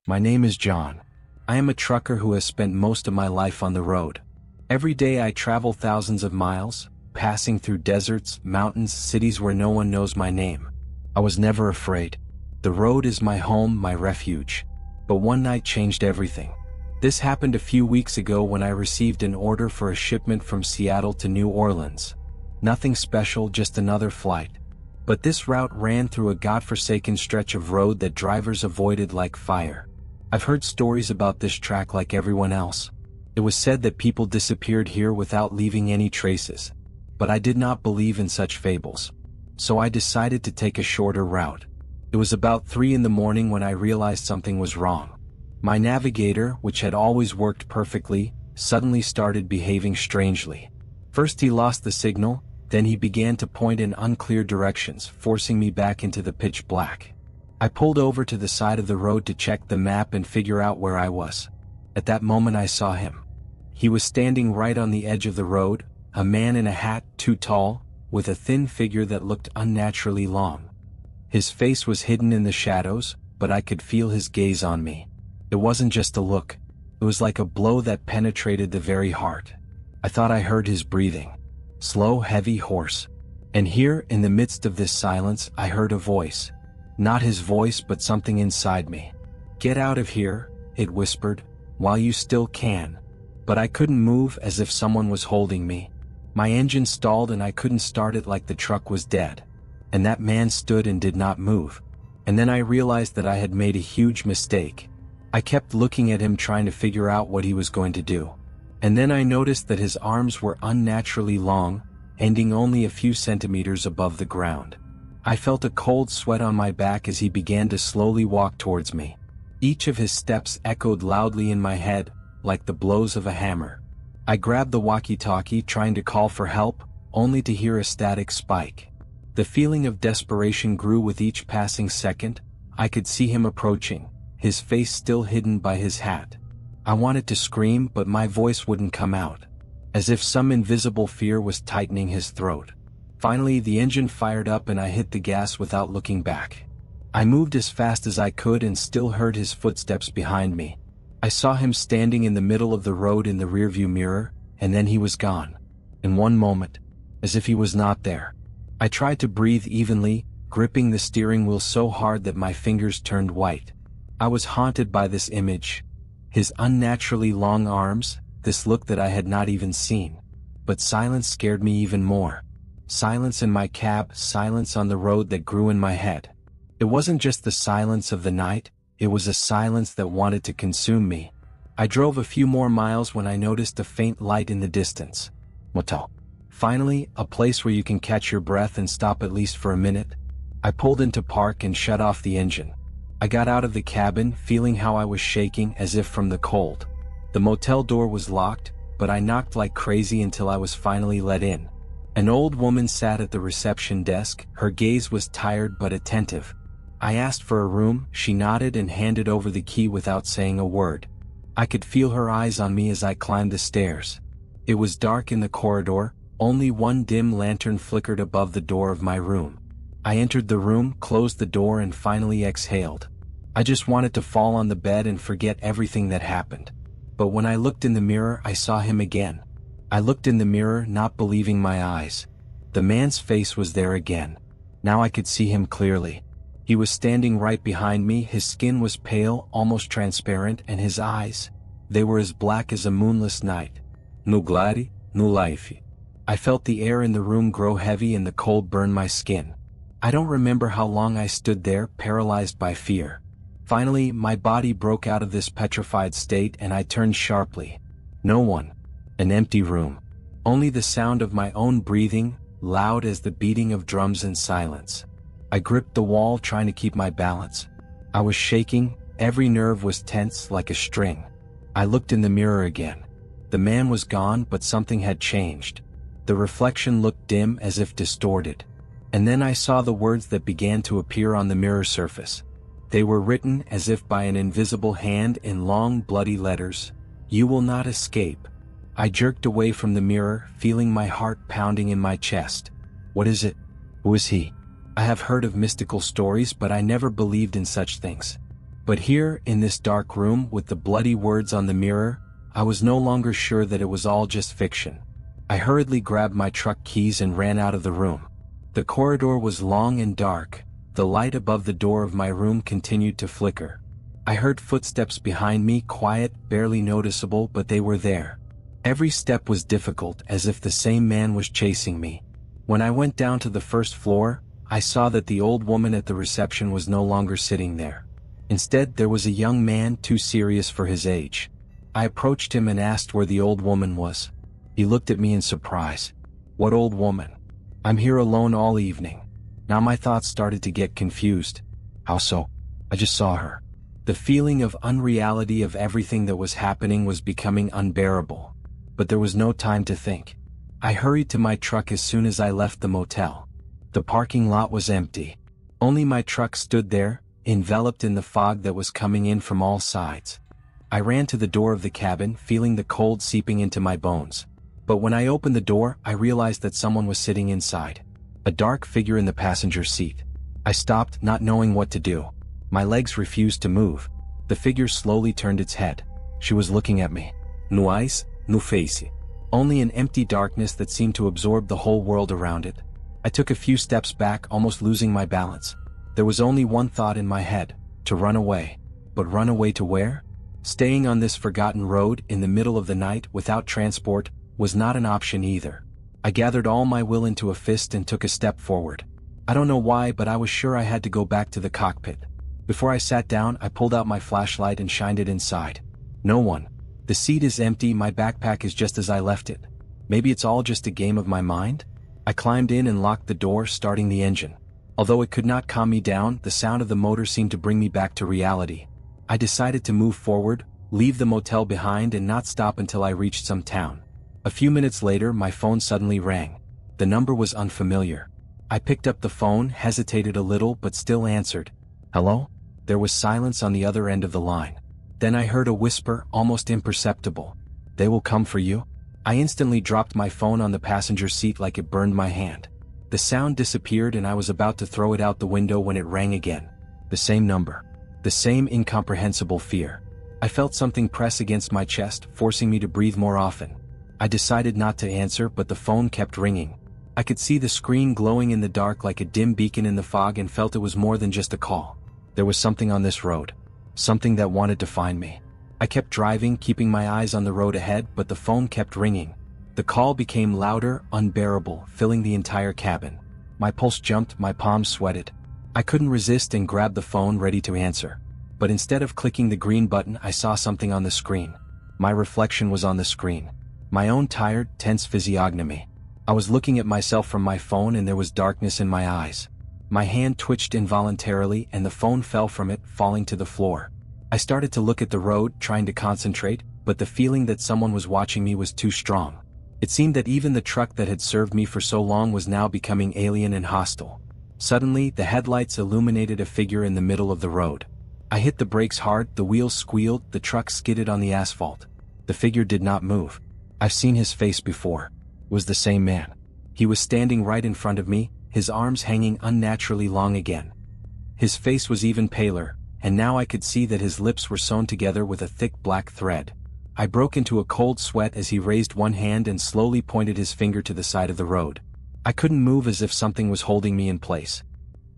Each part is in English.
My name is John. I am a trucker who has spent most of my life on the road. Every day I travel thousands of miles, passing through deserts, mountains, cities where no one knows my name. I was never afraid. The road is my home, my refuge. But one night changed everything. This happened a few weeks ago when I received an order for a shipment from Seattle to New Orleans. Nothing special, just another flight. But this route ran through a godforsaken stretch of road that drivers avoided like fire. I've heard stories about this track like everyone else. It was said that people disappeared here without leaving any traces. But I did not believe in such fables. So I decided to take a shorter route. It was about 3 in the morning when I realized something was wrong. My navigator, which had always worked perfectly, suddenly started behaving strangely. First he lost the signal, then he began to point in unclear directions, forcing me back into the pitch black. I pulled over to the side of the road to check the map and figure out where I was. At that moment I saw him. He was standing right on the edge of the road, a man in a hat, too tall, with a thin figure that looked unnaturally long. His face was hidden in the shadows, but I could feel his gaze on me. It wasn't just a look. It was like a blow that penetrated the very heart. I thought I heard his breathing. Slow, heavy, hoarse. And here, in the midst of this silence, I heard a voice. Not his voice, but something inside me. "Get out of here," it whispered, "while you still can." But I couldn't move, as if someone was holding me. My engine stalled and I couldn't start it, like the truck was dead. And that man stood and did not move. And then I realized that I had made a huge mistake. I kept looking at him, trying to figure out what he was going to do. And then I noticed that his arms were unnaturally long, ending only a few centimeters above the ground. I felt a cold sweat on my back as he began to slowly walk towards me. Each of his steps echoed loudly in my head, like the blows of a hammer. I grabbed the walkie-talkie, trying to call for help, only to hear a static spike. The feeling of desperation grew with each passing second. I could see him approaching, his face still hidden by his hat. I wanted to scream, but my voice wouldn't come out, as if some invisible fear was tightening his throat. Finally, the engine fired up and I hit the gas without looking back. I moved as fast as I could and still heard his footsteps behind me. I saw him standing in the middle of the road in the rearview mirror, and then he was gone. In one moment, as if he was not there. I tried to breathe evenly, gripping the steering wheel so hard that my fingers turned white. I was haunted by this image. His unnaturally long arms, this look that I had not even seen. But silence scared me even more. Silence in my cab, silence on the road that grew in my head. It wasn't just the silence of the night, it was a silence that wanted to consume me. I drove a few more miles when I noticed a faint light in the distance. Motel. Finally, a place where you can catch your breath and stop at least for a minute. I pulled into park and shut off the engine. I got out of the cabin, feeling how I was shaking as if from the cold. The motel door was locked, but I knocked like crazy until I was finally let in. An old woman sat at the reception desk, her gaze was tired but attentive. I asked for a room, she nodded and handed over the key without saying a word. I could feel her eyes on me as I climbed the stairs. It was dark in the corridor, only one dim lantern flickered above the door of my room. I entered the room, closed the door and finally exhaled. I just wanted to fall on the bed and forget everything that happened. But when I looked in the mirror, I saw him again. I looked in the mirror, not believing my eyes. The man's face was there again. Now I could see him clearly. He was standing right behind me, his skin was pale, almost transparent, and his eyes, they were as black as a moonless night. Nuglari, nulaifi. I felt the air in the room grow heavy and the cold burn my skin. I don't remember how long I stood there, paralyzed by fear. Finally, my body broke out of this petrified state and I turned sharply. No one. An empty room. Only the sound of my own breathing, loud as the beating of drums in silence. I gripped the wall, trying to keep my balance. I was shaking, every nerve was tense like a string. I looked in the mirror again. The man was gone, but something had changed. The reflection looked dim, as if distorted. And then I saw the words that began to appear on the mirror surface. They were written as if by an invisible hand in long, bloody letters. "You will not escape." I jerked away from the mirror, feeling my heart pounding in my chest. What is it? Who is he? I have heard of mystical stories, but I never believed in such things. But here, in this dark room with the bloody words on the mirror, I was no longer sure that it was all just fiction. I hurriedly grabbed my truck keys and ran out of the room. The corridor was long and dark. The light above the door of my room continued to flicker. I heard footsteps behind me, quiet, barely noticeable, but they were there. Every step was difficult, as if the same man was chasing me. When I went down to the first floor, I saw that the old woman at the reception was no longer sitting there. Instead, there was a young man too serious for his age. I approached him and asked where the old woman was. He looked at me in surprise. "What old woman? I'm here alone all evening." Now my thoughts started to get confused. "How so?" "I just saw her." The feeling of unreality of everything that was happening was becoming unbearable. But there was no time to think. I hurried to my truck as soon as I left the motel. The parking lot was empty. Only my truck stood there, enveloped in the fog that was coming in from all sides. I ran to the door of the cabin, feeling the cold seeping into my bones. But when I opened the door, I realized that someone was sitting inside. A dark figure in the passenger seat. I stopped, not knowing what to do. My legs refused to move. The figure slowly turned its head. She was looking at me. No eyes, no face. Only an empty darkness that seemed to absorb the whole world around it. I took a few steps back, almost losing my balance. There was only one thought in my head: to run away. But run away to where? Staying on this forgotten road in the middle of the night without transport was not an option either. I gathered all my will into a fist and took a step forward. I don't know why, but I was sure I had to go back to the cockpit. Before I sat down, I pulled out my flashlight and shined it inside. No one. The seat is empty, my backpack is just as I left it. Maybe it's all just a game of my mind? I climbed in and locked the door, starting the engine. Although it could not calm me down, the sound of the motor seemed to bring me back to reality. I decided to move forward, leave the motel behind, and not stop until I reached some town. A few minutes later, my phone suddenly rang. The number was unfamiliar. I picked up the phone, hesitated a little, but still answered. "Hello?" There was silence on the other end of the line. Then I heard a whisper, almost imperceptible. "They will come for you?" I instantly dropped my phone on the passenger seat like it burned my hand. The sound disappeared and I was about to throw it out the window when it rang again. The same number. The same incomprehensible fear. I felt something press against my chest, forcing me to breathe more often. I decided not to answer, but the phone kept ringing. I could see the screen glowing in the dark like a dim beacon in the fog and felt it was more than just a call. There was something on this road. Something that wanted to find me. I kept driving, keeping my eyes on the road ahead, but the phone kept ringing. The call became louder, unbearable, filling the entire cabin. My pulse jumped, my palms sweated. I couldn't resist and grabbed the phone, ready to answer. But instead of clicking the green button, I saw something on the screen. My reflection was on the screen. My own tired, tense physiognomy. I was looking at myself from my phone and there was darkness in my eyes. My hand twitched involuntarily and the phone fell from it, falling to the floor. I started to look at the road, trying to concentrate, but the feeling that someone was watching me was too strong. It seemed that even the truck that had served me for so long was now becoming alien and hostile. Suddenly, the headlights illuminated a figure in the middle of the road. I hit the brakes hard, the wheels squealed, the truck skidded on the asphalt. The figure did not move. I've seen his face before. It was the same man. He was standing right in front of me, his arms hanging unnaturally long again. His face was even paler, and now I could see that his lips were sewn together with a thick black thread. I broke into a cold sweat as he raised one hand and slowly pointed his finger to the side of the road. I couldn't move, as if something was holding me in place.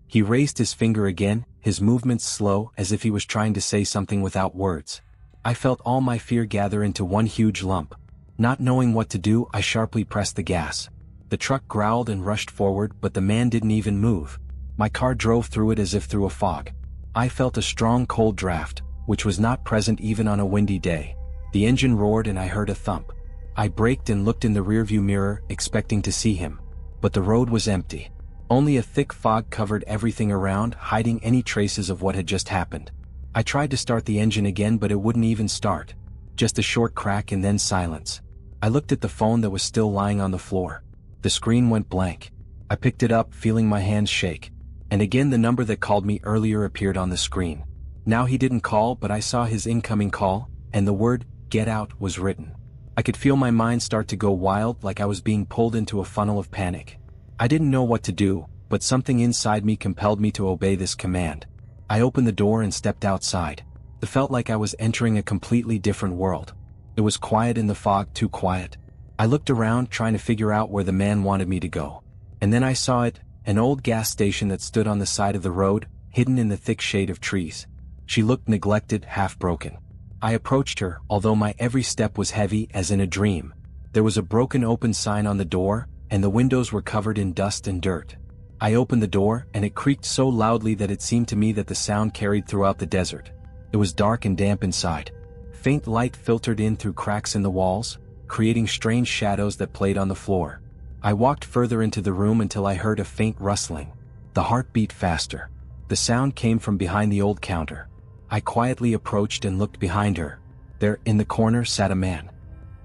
He raised his finger again, his movements slow, as if he was trying to say something without words. I felt all my fear gather into one huge lump. Not knowing what to do, I sharply pressed the gas. The truck growled and rushed forward, but the man didn't even move. My car drove through it as if through a fog. I felt a strong cold draft, which was not present even on a windy day. The engine roared and I heard a thump. I braked and looked in the rearview mirror, expecting to see him. But the road was empty. Only a thick fog covered everything around, hiding any traces of what had just happened. I tried to start the engine again, but it wouldn't even start. Just a short crack and then silence. I looked at the phone that was still lying on the floor. The screen went blank. I picked it up, feeling my hands shake. And again the number that called me earlier appeared on the screen. Now he didn't call, but I saw his incoming call, and the word, "Get out," was written. I could feel my mind start to go wild, like I was being pulled into a funnel of panic. I didn't know what to do, but something inside me compelled me to obey this command. I opened the door and stepped outside. It felt like I was entering a completely different world. It was quiet in the fog, too quiet. I looked around trying to figure out where the man wanted me to go. And then I saw it, an old gas station that stood on the side of the road, hidden in the thick shade of trees. She looked neglected, half-broken. I approached her, although my every step was heavy as in a dream. There was a broken open sign on the door, and the windows were covered in dust and dirt. I opened the door, and it creaked so loudly that it seemed to me that the sound carried throughout the desert. It was dark and damp inside. Faint light filtered in through cracks in the walls, creating strange shadows that played on the floor. I walked further into the room until I heard a faint rustling. The heart beat faster. The sound came from behind the old counter. I quietly approached and looked behind her. There, in the corner, sat a man.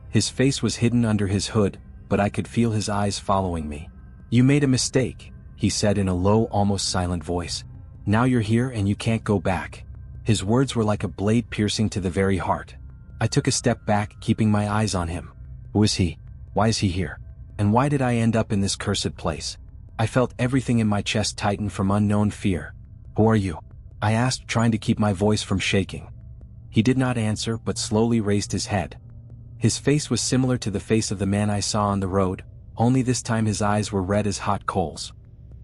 His face was hidden under his hood, but I could feel his eyes following me. "You made a mistake," he said in a low, almost silent voice. "Now you're here and you can't go back." His words were like a blade piercing to the very heart. I took a step back, keeping my eyes on him. Who is he? Why is he here? And why did I end up in this cursed place? I felt everything in my chest tighten from unknown fear. "Who are you?" I asked, trying to keep my voice from shaking. He did not answer, but slowly raised his head. His face was similar to the face of the man I saw on the road, only this time his eyes were red as hot coals.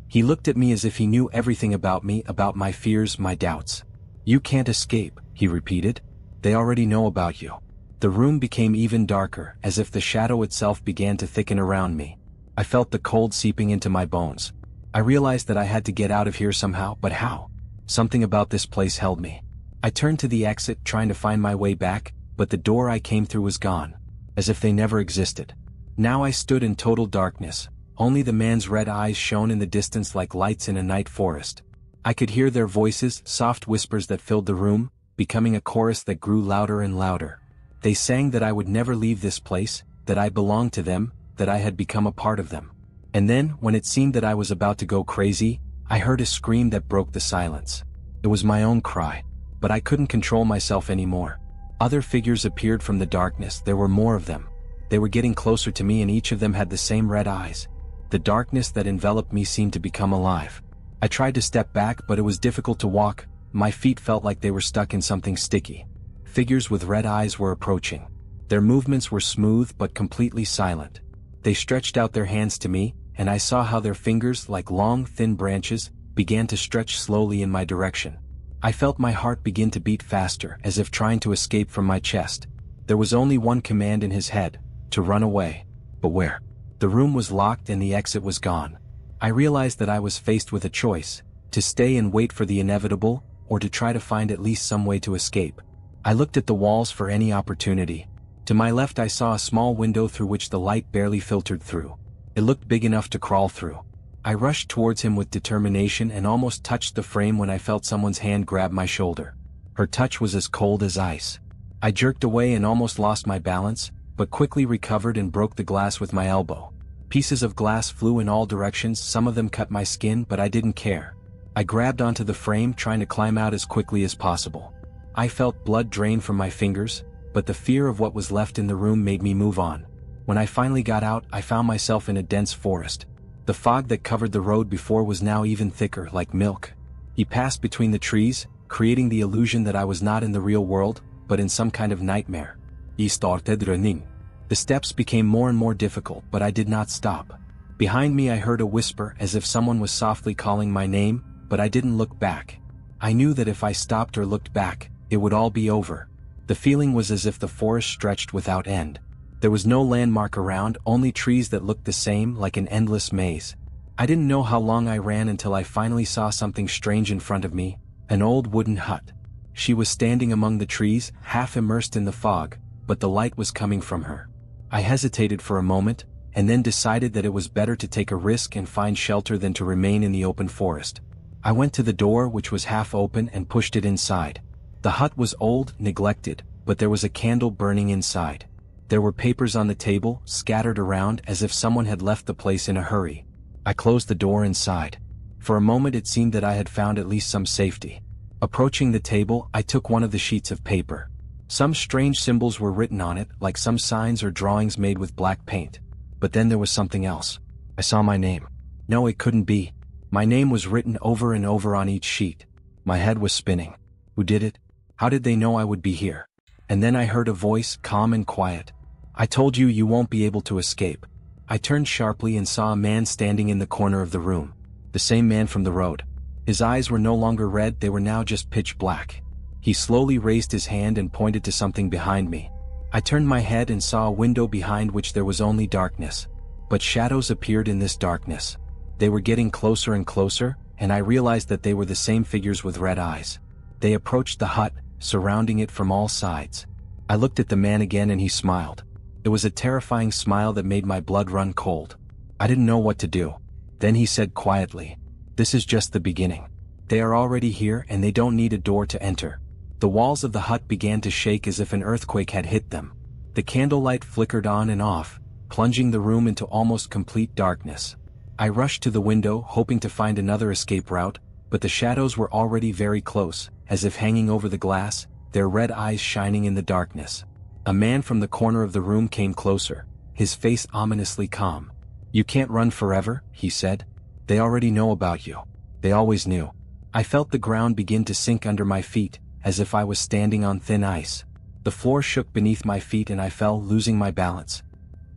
He looked at me as if he knew everything about me, about my fears, my doubts. "You can't escape," he repeated. "They already know about you." The room became even darker, as if the shadow itself began to thicken around me. I felt the cold seeping into my bones. I realized that I had to get out of here somehow, but how? Something about this place held me. I turned to the exit, trying to find my way back, but the door I came through was gone, as if they never existed. Now I stood in total darkness. Only the man's red eyes shone in the distance like lights in a night forest. I could hear their voices, soft whispers that filled the room, becoming a chorus that grew louder and louder. They sang that I would never leave this place, that I belonged to them, that I had become a part of them. And then, when it seemed that I was about to go crazy, I heard a scream that broke the silence. It was my own cry, but I couldn't control myself anymore. Other figures appeared from the darkness. There were more of them. They were getting closer to me, and each of them had the same red eyes. The darkness that enveloped me seemed to become alive. I tried to step back, but it was difficult to walk. My feet felt like they were stuck in something sticky. Figures with red eyes were approaching. Their movements were smooth but completely silent. They stretched out their hands to me, and I saw how their fingers, like long, thin branches, began to stretch slowly in my direction. I felt my heart begin to beat faster, as if trying to escape from my chest. There was only one command in his head: to run away. But where? The room was locked and the exit was gone. I realized that I was faced with a choice: to stay and wait for the inevitable, or to try to find at least some way to escape. I looked at the walls for any opportunity. To my left I saw a small window through which the light barely filtered through. It looked big enough to crawl through. I rushed towards him with determination and almost touched the frame when I felt someone's hand grab my shoulder. Her touch was as cold as ice. I jerked away and almost lost my balance, but quickly recovered and broke the glass with my elbow. Pieces of glass flew in all directions, some of them cut my skin, but I didn't care. I grabbed onto the frame, trying to climb out as quickly as possible. I felt blood drain from my fingers, but the fear of what was left in the room made me move on. When I finally got out, I found myself in a dense forest. The fog that covered the road before was now even thicker, like milk. He passed between the trees, creating the illusion that I was not in the real world, but in some kind of nightmare. He started running. The steps became more and more difficult, but I did not stop. Behind me I heard a whisper, as if someone was softly calling my name, but I didn't look back. I knew that if I stopped or looked back, it would all be over. The feeling was as if the forest stretched without end. There was no landmark around, only trees that looked the same, like an endless maze. I didn't know how long I ran until I finally saw something strange in front of me, an old wooden hut. She was standing among the trees, half immersed in the fog, but the light was coming from her. I hesitated for a moment, and then decided that it was better to take a risk and find shelter than to remain in the open forest. I went to the door, which was half open, and pushed it inside. The hut was old, neglected, but there was a candle burning inside. There were papers on the table, scattered around as if someone had left the place in a hurry. I closed the door inside. For a moment it seemed that I had found at least some safety. Approaching the table, I took one of the sheets of paper. Some strange symbols were written on it, like some signs or drawings made with black paint. But then there was something else. I saw my name. No, it couldn't be. My name was written over and over on each sheet. My head was spinning. Who did it? How did they know I would be here? And then I heard a voice, calm and quiet. I told you you won't be able to escape. I turned sharply and saw a man standing in the corner of the room. The same man from the road. His eyes were no longer red, they were now just pitch black. He slowly raised his hand and pointed to something behind me. I turned my head and saw a window behind which there was only darkness. But shadows appeared in this darkness. They were getting closer and closer, and I realized that they were the same figures with red eyes. They approached the hut, surrounding it from all sides. I looked at the man again and he smiled. It was a terrifying smile that made my blood run cold. I didn't know what to do. Then he said quietly, "This is just the beginning. They are already here and they don't need a door to enter." The walls of the hut began to shake as if an earthquake had hit them. The candlelight flickered on and off, plunging the room into almost complete darkness. I rushed to the window, hoping to find another escape route, but the shadows were already very close, as if hanging over the glass, their red eyes shining in the darkness. A man from the corner of the room came closer, his face ominously calm. "You can't run forever," he said. "They already know about you. They always knew." I felt the ground begin to sink under my feet, as if I was standing on thin ice. The floor shook beneath my feet and I fell, losing my balance.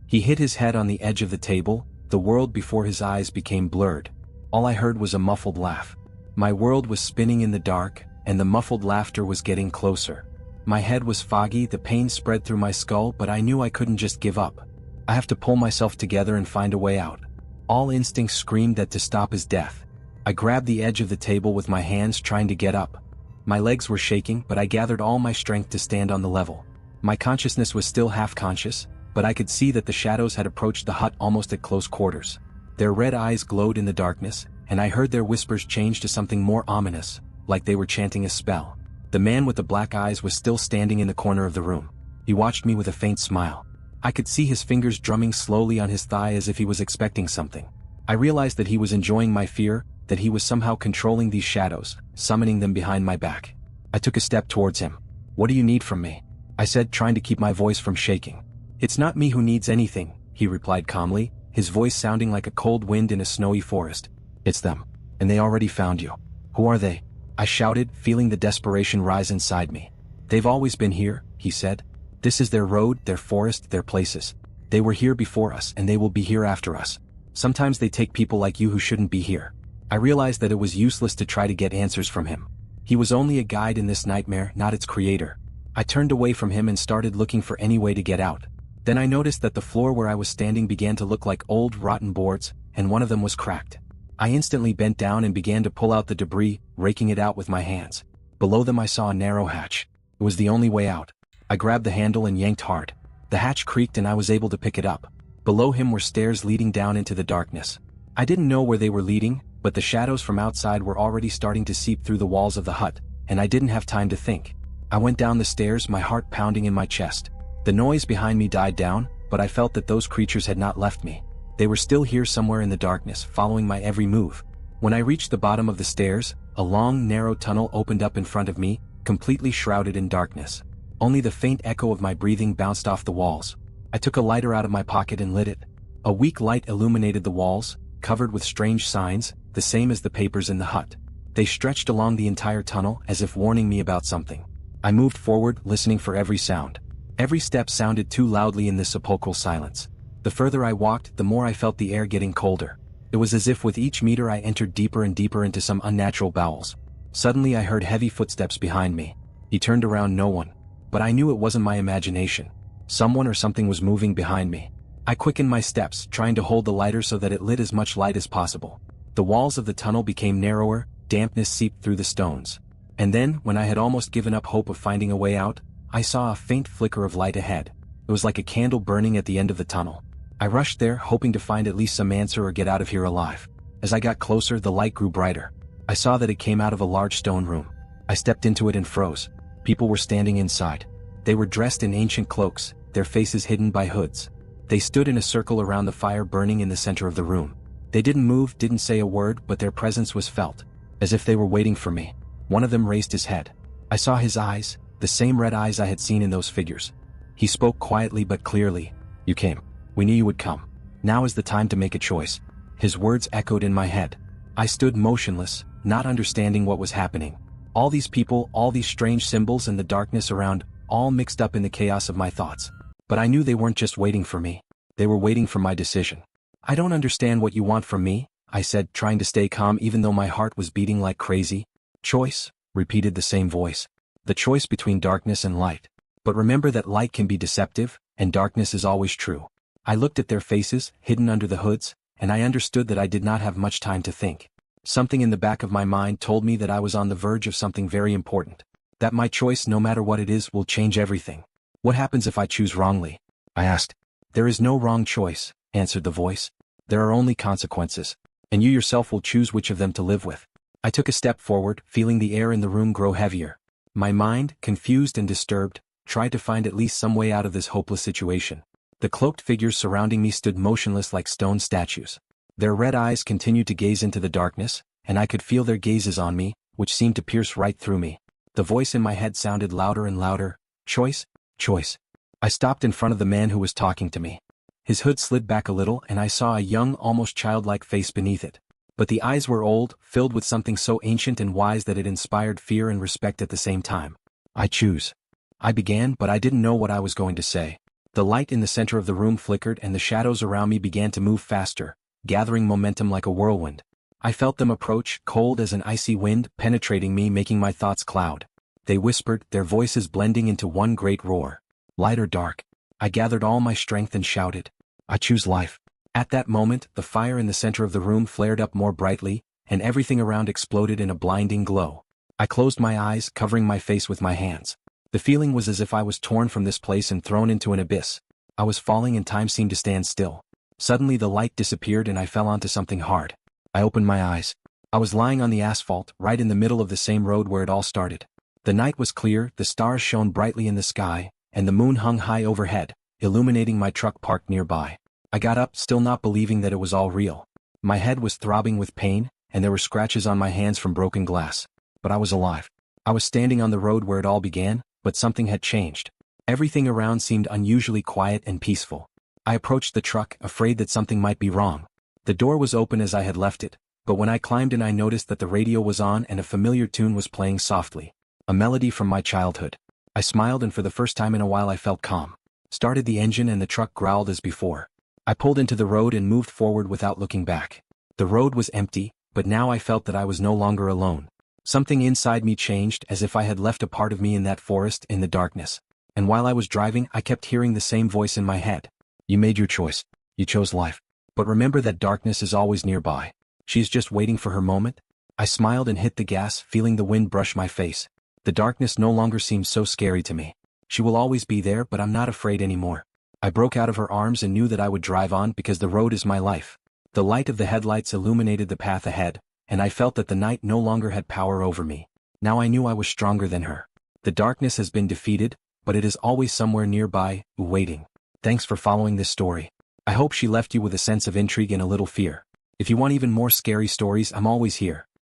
He hit his head on the edge of the table, the world before his eyes became blurred. All I heard was a muffled laugh. My world was spinning in the dark, and the muffled laughter was getting closer. My head was foggy, the pain spread through my skull, but I knew I couldn't just give up. I have to pull myself together and find a way out. All instincts screamed that to stop is death. I grabbed the edge of the table with my hands, trying to get up. My legs were shaking, but I gathered all my strength to stand on the level. My consciousness was still half conscious, but I could see that the shadows had approached the hut almost at close quarters. Their red eyes glowed in the darkness, and I heard their whispers change to something more ominous, like they were chanting a spell. The man with the black eyes was still standing in the corner of the room. He watched me with a faint smile. I could see his fingers drumming slowly on his thigh as if he was expecting something. I realized that he was enjoying my fear, that he was somehow controlling these shadows, summoning them behind my back. I took a step towards him. "What do you need from me?" I said, trying to keep my voice from shaking. "It's not me who needs anything," he replied calmly, his voice sounding like a cold wind in a snowy forest. "It's them. And they already found you." "Who are they?" I shouted, feeling the desperation rise inside me. "They've always been here," he said. "This is their road, their forest, their places. They were here before us and they will be here after us. Sometimes they take people like you who shouldn't be here." I realized that it was useless to try to get answers from him. He was only a guide in this nightmare, not its creator. I turned away from him and started looking for any way to get out. Then I noticed that the floor where I was standing began to look like old rotten boards, and one of them was cracked. I instantly bent down and began to pull out the debris, raking it out with my hands. Below them I saw a narrow hatch. It was the only way out. I grabbed the handle and yanked hard. The hatch creaked and I was able to pick it up. Below him were stairs leading down into the darkness. I didn't know where they were leading, but the shadows from outside were already starting to seep through the walls of the hut, and I didn't have time to think. I went down the stairs, my heart pounding in my chest. The noise behind me died down, but I felt that those creatures had not left me. They were still here somewhere in the darkness, following my every move. When I reached the bottom of the stairs, a long, narrow tunnel opened up in front of me, completely shrouded in darkness. Only the faint echo of my breathing bounced off the walls. I took a lighter out of my pocket and lit it. A weak light illuminated the walls, covered with strange signs, the same as the papers in the hut. They stretched along the entire tunnel as if warning me about something. I moved forward, listening for every sound. Every step sounded too loudly in this sepulchral silence. The further I walked, the more I felt the air getting colder. It was as if with each meter I entered deeper and deeper into some unnatural bowels. Suddenly I heard heavy footsteps behind me. He turned around, no one. But I knew it wasn't my imagination. Someone or something was moving behind me. I quickened my steps, trying to hold the lighter so that it lit as much light as possible. The walls of the tunnel became narrower, dampness seeped through the stones. And then, when I had almost given up hope of finding a way out, I saw a faint flicker of light ahead. It was like a candle burning at the end of the tunnel. I rushed there, hoping to find at least some answer or get out of here alive. As I got closer, the light grew brighter. I saw that it came out of a large stone room. I stepped into it and froze. People were standing inside. They were dressed in ancient cloaks, their faces hidden by hoods. They stood in a circle around the fire burning in the center of the room. They didn't move, didn't say a word, but their presence was felt, as if they were waiting for me. One of them raised his head. I saw his eyes, the same red eyes I had seen in those figures. He spoke quietly but clearly. "You came. We knew you would come. Now is the time to make a choice." His words echoed in my head. I stood motionless, not understanding what was happening. All these people, all these strange symbols and the darkness around, all mixed up in the chaos of my thoughts. But I knew they weren't just waiting for me. They were waiting for my decision. I don't understand what you want from me, I said, trying to stay calm even though my heart was beating like crazy. Choice, repeated the same voice. The choice between darkness and light. But remember that light can be deceptive, and darkness is always true. I looked at their faces, hidden under the hoods, and I understood that I did not have much time to think. Something in the back of my mind told me that I was on the verge of something very important. That my choice, no matter what it is, will change everything. What happens if I choose wrongly? I asked. There is no wrong choice, answered the voice. There are only consequences. And you yourself will choose which of them to live with. I took a step forward, feeling the air in the room grow heavier. My mind, confused and disturbed, tried to find at least some way out of this hopeless situation. The cloaked figures surrounding me stood motionless like stone statues. Their red eyes continued to gaze into the darkness, and I could feel their gazes on me, which seemed to pierce right through me. The voice in my head sounded louder and louder. Choice? Choice. I stopped in front of the man who was talking to me. His hood slid back a little and I saw a young, almost childlike face beneath it. But the eyes were old, filled with something so ancient and wise that it inspired fear and respect at the same time. I choose. I began, but I didn't know what I was going to say. The light in the center of the room flickered and the shadows around me began to move faster, gathering momentum like a whirlwind. I felt them approach, cold as an icy wind, penetrating me, making my thoughts cloud. They whispered, their voices blending into one great roar. Light or dark? I gathered all my strength and shouted. I choose life. At that moment, the fire in the center of the room flared up more brightly, and everything around exploded in a blinding glow. I closed my eyes, covering my face with my hands. The feeling was as if I was torn from this place and thrown into an abyss. I was falling and time seemed to stand still. Suddenly the light disappeared and I fell onto something hard. I opened my eyes. I was lying on the asphalt, right in the middle of the same road where it all started. The night was clear, the stars shone brightly in the sky, and the moon hung high overhead, illuminating my truck parked nearby. I got up, still not believing that it was all real. My head was throbbing with pain, and there were scratches on my hands from broken glass. But I was alive. I was standing on the road where it all began, but something had changed. Everything around seemed unusually quiet and peaceful. I approached the truck, afraid that something might be wrong. The door was open as I had left it, but when I climbed in I noticed that the radio was on and a familiar tune was playing softly. A melody from my childhood. I smiled and for the first time in a while I felt calm. Started the engine and the truck growled as before. I pulled into the road and moved forward without looking back. The road was empty, but now I felt that I was no longer alone. Something inside me changed, as if I had left a part of me in that forest in the darkness. And while I was driving, I kept hearing the same voice in my head. You made your choice. You chose life. But remember that darkness is always nearby. She's just waiting for her moment. I smiled and hit the gas, feeling the wind brush my face. The darkness no longer seems so scary to me. She will always be there, but I'm not afraid anymore. I broke out of her arms and knew that I would drive on because the road is my life. The light of the headlights illuminated the path ahead, and I felt that the night no longer had power over me. Now I knew I was stronger than her. The darkness has been defeated, but it is always somewhere nearby, waiting. Thanks for following this story. I hope she left you with a sense of intrigue and a little fear. If you want even more scary stories, I'm always here.